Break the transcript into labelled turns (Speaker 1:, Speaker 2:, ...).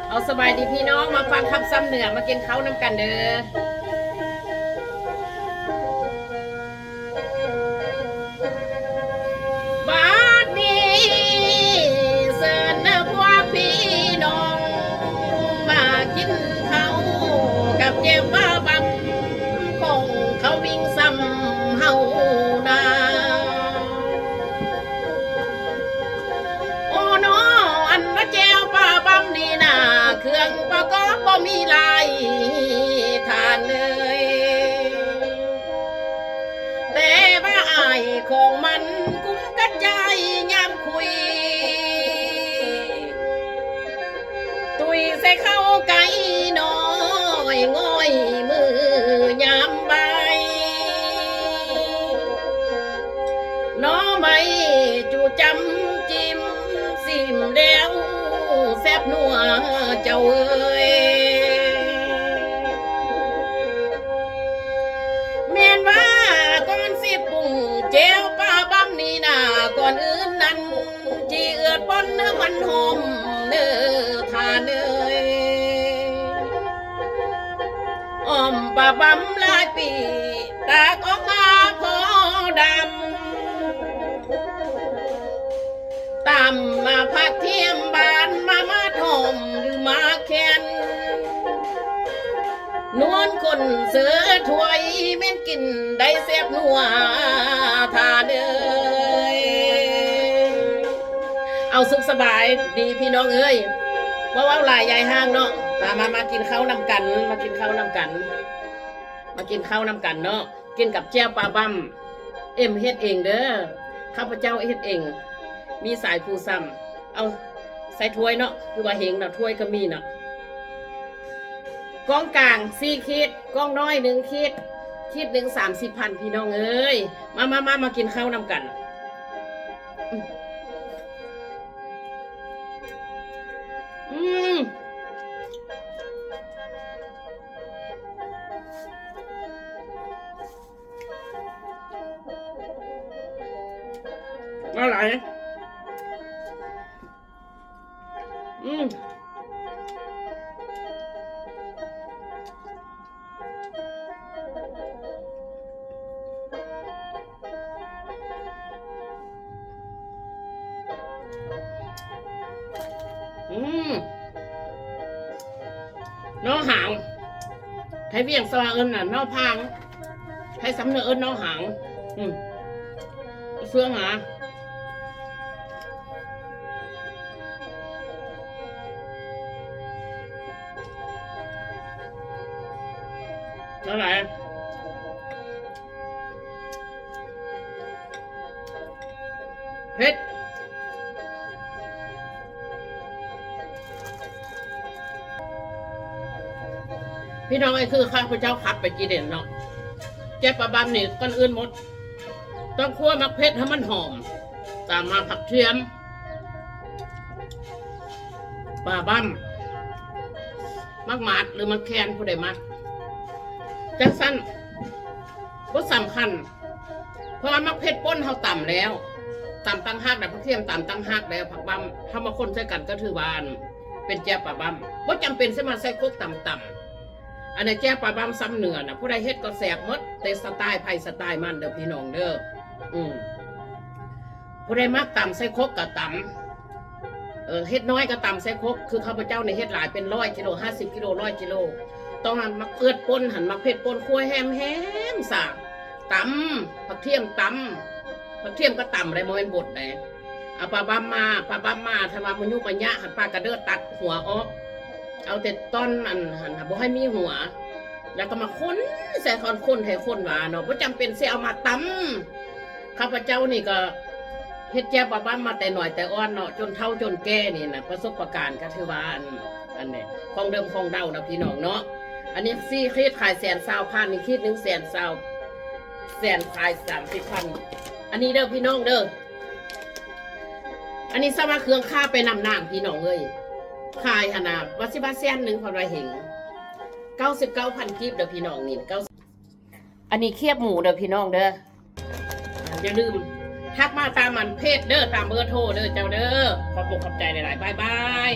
Speaker 1: เอาสบายดีพี่น้องมาฟังคำซ้ำเหนือมากินข้าวน้ำกันเด้อบ้านนี้เสิร์นพวกพี่น้องมากินข้าวกับเจ้าบ้าบังคงเขาวิ่งซ้ำเฮานาโอ้น้ออันว่าเจ้าป้าบังนี่นะเครื่องประกอบบ่มีลายทานเลยแต่ว่าอายของมันกุ้มกันใจยามคุยตุยใส่เข้าไก่น้อยง่อยมือยามใบน้อไม่จูจำจิ้มซิมแล้วแซ่บนัวเจ้าเอ้ยแม่นว่าก่อนสิปรุงเจลป้าบัมนี่นาก่อนอื่นนั้นจีเอือดป้นเนื้อมันหอมเนื้อทานเอ้ยอ้อมป้าบัมหลายปีตากออกมาพอดำตามมาพักเทียมบานมาทอมหรือมาแคนนวลคนเสือถวยเม่นกินได้เสียบนัวทาเดยเอาสุขสบายดีพี่น้องเอ้ยว่าหลายยายห้างเนาะมากินข้าวนำกันมากินข้าวนำกันมากินข้าวนำกันเนาะกินกับแจ่วปลาบั้มเอ็มเฮ็ดเองเด้อข้าพเจ้าเฮ็ดเองมีสายผูซ้ำเอาใส่ถ้วยเนาะคือว่าเฮงเนาะถ้วยก็มีเนาะกองกลาง4 ขีดกองน้อย1 ขีดขีดหนึ่ง30,000พี่น้องเอ้ยมากินข้าวนำกันอะไรน้องหางไทยเวียงสว่างเอิญน่ะน้องพางไทยสำเนือเอิญน้องหางเสื้อหาอะไรเพชรพี่น้องไอ้คือข้าพเจ้าขับไปจีเด่นเนาะแจ่ปลาบัมนี่ก้อนอื่นหมดต้องคั่วมักเพชรให้มันหอมตามมาผักเทียมปลาบัมมักหมาดหรือมักแคนผู้ใดมักจังสั้นก็สำคัญเพราะว่ามักเพชรป้นเขาต่ำแล้วต่ำตั้งหักแต่ผักเทียมต่ำตั้งหักแล้วผักบัมถ้ามาคนใส่กันก็ถือว่าเป็นแจ่ปลาบัมว่าจำเป็นใช่มาใส่โคกต่ำอันนี้แจ่ปลาบัมซ้ำเหนือนะผู้ใดเฮ็ดก็แสบมดแต่สไตล์ไผ่สไตล์มันเด้อพี่น้องเด้อผู้ใดมักต่ำใส่โคกก็ต่ำเฮ็ดน้อยก็ต่ำใส่โคกคือข้าพเจ้าในเฮ็ดหลายเป็น100 กิโล50 กิโล100 กิโลต้องหันมาเกิดปนหันมาเผ็ดปนคั่วแฮมสาตำผักเทียมตำผักเทียมก็ตำอะไรโมเป็นบดเลยเอาปลาบัมมาถ้าว่ามันยุกระยะหันปลากระเดือตัดหัวออกเอาแต่ต้นหันบ่ให้มีหัวแล้วก็มาค้นใส่คนให้คนหวานเนาะเพราะจำเป็นเสียเอามาตำข้าพเจ้านี่ก็เฮ็ดแจ่ปลาบัมมาแต่หน่อยแต่อ่อนเนาะจนเฒ่าจนแก่นี่นะประสบการณ์ก็ถือว่าอันนี้ของเดิมของเดานะพี่น้องเนาะอันนี้4 ขีดขาย120,000นี่ขีด120,000ขาย30,000อันนี้เด้อพี่น้องเด้ออันนี้สมาเครื่องค่าไปนำนางพี่น้องเอ้ยขายขนาดวัสิบาเซียน1,000ไรเหง99,000กีบเด้อพี่น้องนี่อันนี้เคียบหมูเด้อพี่น้องเด้ออย่าลืมทักมาตามมันเพจเด้อตามเบอร์โทรเด้อเจ้าเด้อขอบใจหลายๆบาย